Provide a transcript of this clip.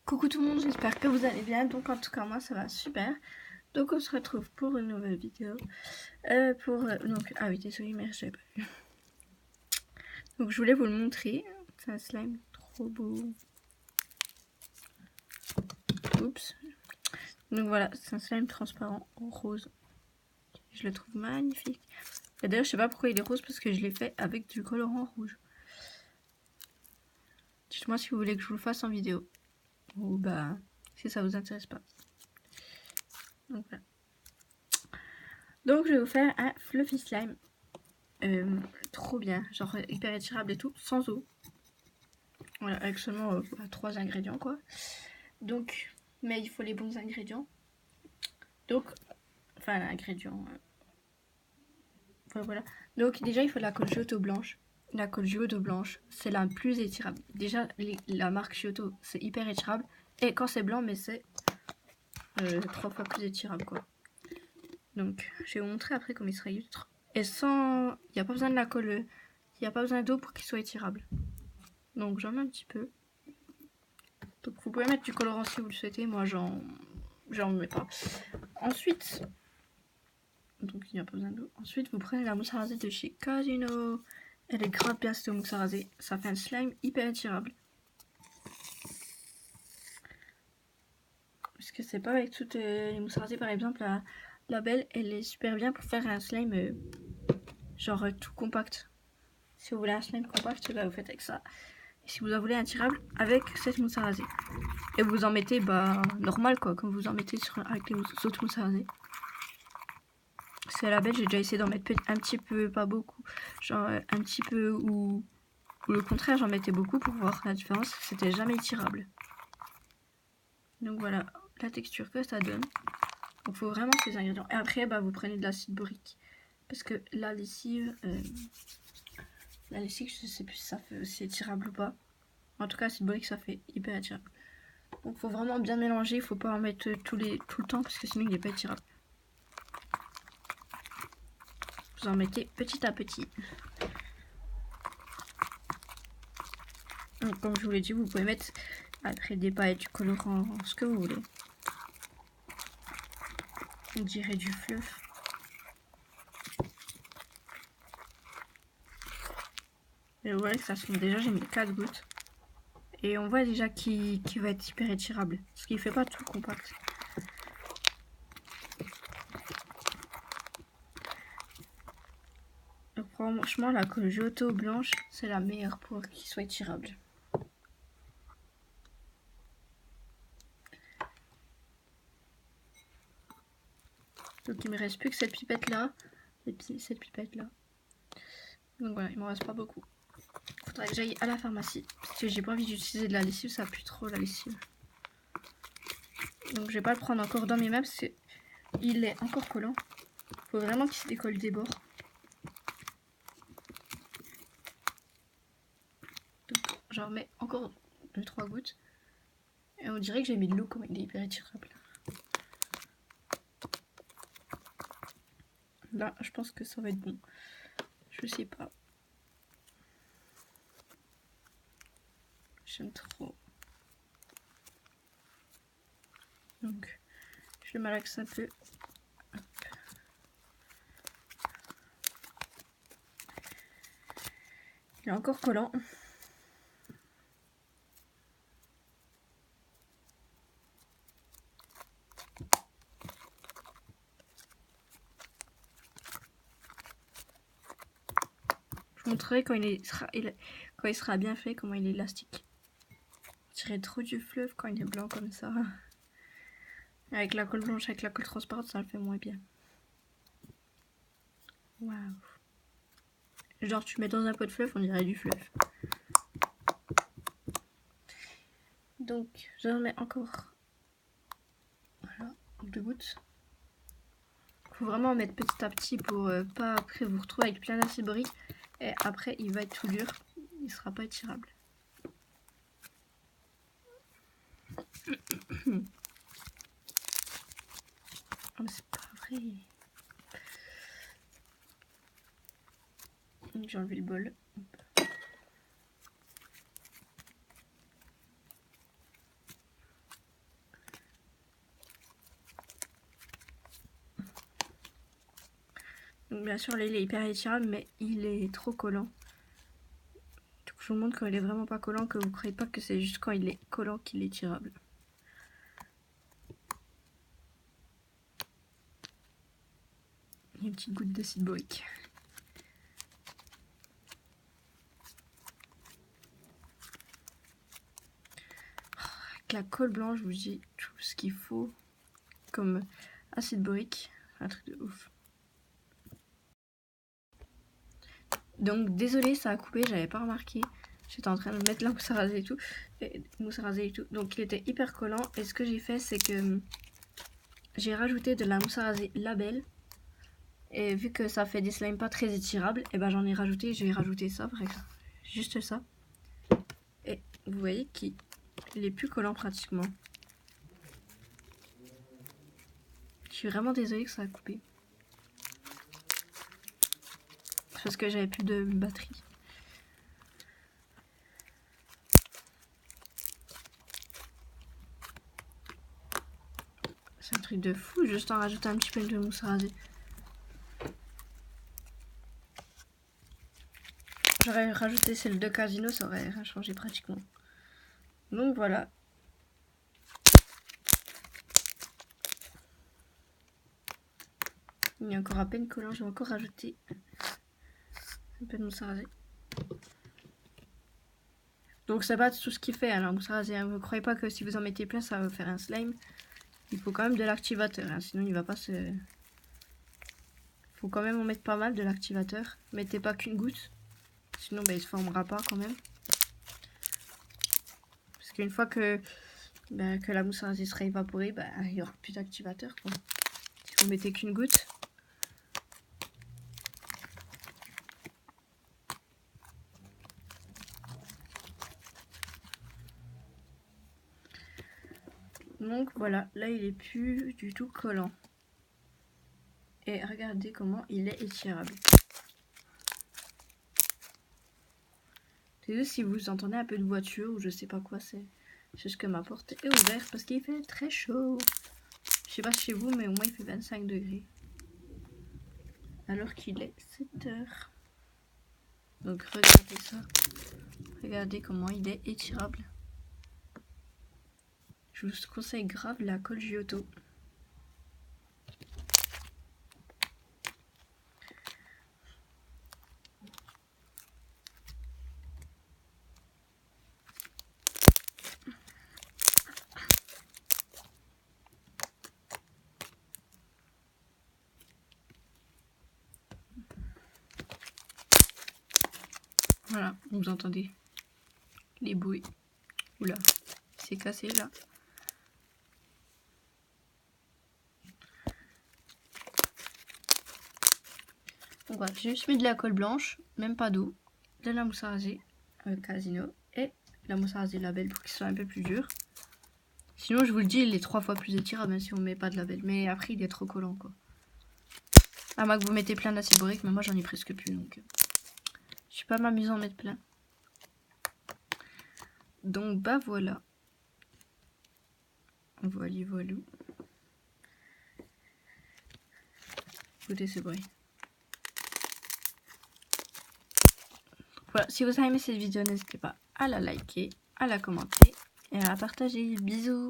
Coucou tout le monde, j'espère que vous allez bien. Donc en tout cas moi ça va super. Donc on se retrouve pour une nouvelle vidéo. Ah oui désolé mais j'avais pas vu. Donc je voulais vous le montrer. C'est un slime trop beau. Oups. Donc voilà, c'est un slime transparent rose. Je le trouve magnifique. Et d'ailleurs je sais pas pourquoi il est rose parce que je l'ai fait avec du colorant rouge. Dites-moi si vous voulez que je vous le fasse en vidéo. Ou bah si ça vous intéresse pas. Donc voilà. Donc je vais vous faire un fluffy slime. Trop bien, genre hyper étirable et tout, sans eau. Voilà, avec seulement 3 ingrédients quoi. Donc, mais il faut les bons ingrédients. Donc, enfin l'ingrédient. Voilà. Donc déjà il faut la colle Giotto blanche. La colle Giotto blanche, c'est la plus étirable. Déjà la marque Giotto, c'est hyper étirable. Et quand c'est blanc, mais c'est 3 fois plus étirable quoi. Donc, je vais vous montrer après comment il sera ultra. Et sans, il n'y a pas besoin de la colle, il n'y a pas besoin d'eau pour qu'il soit étirable. Donc j'en mets un petit peu. Donc vous pouvez mettre du colorant si vous le souhaitez, moi j'en mets pas. Ensuite, donc il n'y a pas besoin d'eau. Ensuite vous prenez la mousse à raser de chez Casino. Elle est grave bien cette mousse à raser. Ça fait un slime hyper étirable. Parce que c'est pas avec toutes les mousses à raser, par exemple la belle elle est super bien pour faire un slime genre tout compact. Si vous voulez un slime compact, bah, vous faites avec ça. Et si vous en voulez un tirable, avec cette mousse à raser. Et vous en mettez normal quoi, comme vous en mettez avec les autres mousses à raser. C'est la belle, j'ai déjà essayé d'en mettre un petit peu, pas beaucoup. Genre un petit peu ou le contraire, j'en mettais beaucoup pour voir la différence. C'était jamais étirable. Donc voilà la texture que ça donne. Donc il faut vraiment ces ingrédients. Et après, bah, vous prenez de l'acide borique. Parce que la lessive, je sais plus si ça fait aussi étirable ou pas. En tout cas, l'acide borique, ça fait hyper étirable. Donc il faut vraiment bien mélanger. Il faut pas en mettre tout le temps parce que sinon il n'est pas étirable. Vous en mettez petit à petit. Donc, comme je vous l'ai dit, vous pouvez mettre après des paillettes, du colorant, ce que vous voulez. On dirait du fluff. Et vous voyez que ça sent déjà, j'ai mis 4 gouttes. Et on voit déjà qu'il va être hyper étirable. Parce qu'il fait pas tout compact. Donc franchement, la colle Giotto blanche, c'est la meilleure pour qu'il soit étirable. Donc il me reste plus que cette pipette là. Cette pipette là. Donc voilà, il m'en reste pas beaucoup. Faudrait que j'aille à la pharmacie. Parce que j'ai pas envie d'utiliser de la lessive, ça pue trop la lessive. Donc je vais pas le prendre encore dans mes mains parce qu'il est encore collant. Faut vraiment qu'il se décolle des bords. Donc j'en remets encore 2-3 gouttes. Et on dirait que j'ai mis de l'eau comme il est hyper étirable. Là, je pense que ça va être bon. Je sais pas. J'aime trop. Donc, je le malaxe un peu. Hop. Il est encore collant. Je vous montrerai quand il sera bien fait, comment il est élastique. Je dirais trop du fleuve quand il est blanc comme ça. Avec la colle blanche, avec la colle transparente, ça le fait moins bien. Waouh. Genre tu mets dans un pot de fleuve, on dirait du fleuve. Donc j'en mets encore. Voilà, 2 gouttes. Faut vraiment en mettre petit à petit pour pas après vous retrouver avec plein d'acide borique. Et après il va être tout dur. Il sera pas étirable. Oh, c'est pas vrai. J'ai enlevé le bol. Donc, bien sûr, là, il est hyper étirable, mais il est trop collant. Du coup, je vous montre quand il est vraiment pas collant, que vous ne croyez pas que c'est juste quand il est collant qu'il est étirable. Il y a une petite goutte d'acide borique. Avec la colle blanche, je vous dis tout ce qu'il faut comme acide borique. Un truc de ouf. Donc désolé, ça a coupé, j'avais pas remarqué. J'étais en train de mettre la mousse à raser et tout. Donc il était hyper collant. Et ce que j'ai fait, c'est que j'ai rajouté de la mousse à raser Label. Et vu que ça fait des slimes pas très étirables, et ben j'en ai rajouté. J'ai rajouté ça, par exemple. Juste ça. Et vous voyez qu'il est plus collant pratiquement. Je suis vraiment désolée que ça a coupé. Parce que j'avais plus de batterie. C'est un truc de fou, juste en rajoutant un petit peu de mousse à raser. J'aurais rajouté celle de Casino, ça aurait rien changé pratiquement. Donc voilà. Il est encore à peine collant, je vais encore rajouter un peu de mousse à raser. Donc c'est pas tout ce qu'il fait, alors mousse à raser. Ne croyez pas que si vous en mettez plein, ça va faire un slime. Il faut quand même de l'activateur, hein, sinon il va pas se... Il faut quand même en mettre pas mal de l'activateur. Mettez pas qu'une goutte, sinon il se formera pas quand même. Parce qu'une fois que la mousse à raser sera évaporée, il y aura plus d'activateur. Si vous mettez qu'une goutte. Donc voilà, là il est plus du tout collant. Et regardez comment il est étirable. Désolé si vous entendez un peu de voiture ou je sais pas quoi, c'est juste que ma porte est ouverte parce qu'il fait très chaud. Je sais pas chez vous, mais au moins il fait 25 degrés. Alors qu'il est 7 heures. Donc regardez ça. Regardez comment il est étirable. Je vous conseille grave la colle Giotto. Voilà, vous entendez les bruits. Oula, c'est cassé là. Donc voilà, j'ai juste mis de la colle blanche, même pas d'eau, de la mousse à raser Casino et la mousse à raser Label pour qu'il soit un peu plus dur. Sinon, je vous le dis, il est 3 fois plus étirable même si on met pas de Label. Mais après, il est trop collant quoi. À moins que vous mettez plein d'acide borique, mais moi j'en ai presque plus donc. Je suis pas m'amusant à en mettre plein. Donc voilà. Voilà. Écoutez ce bruit. Voilà, si vous avez aimé cette vidéo, n'hésitez pas à la liker, à la commenter et à la partager. Bisous!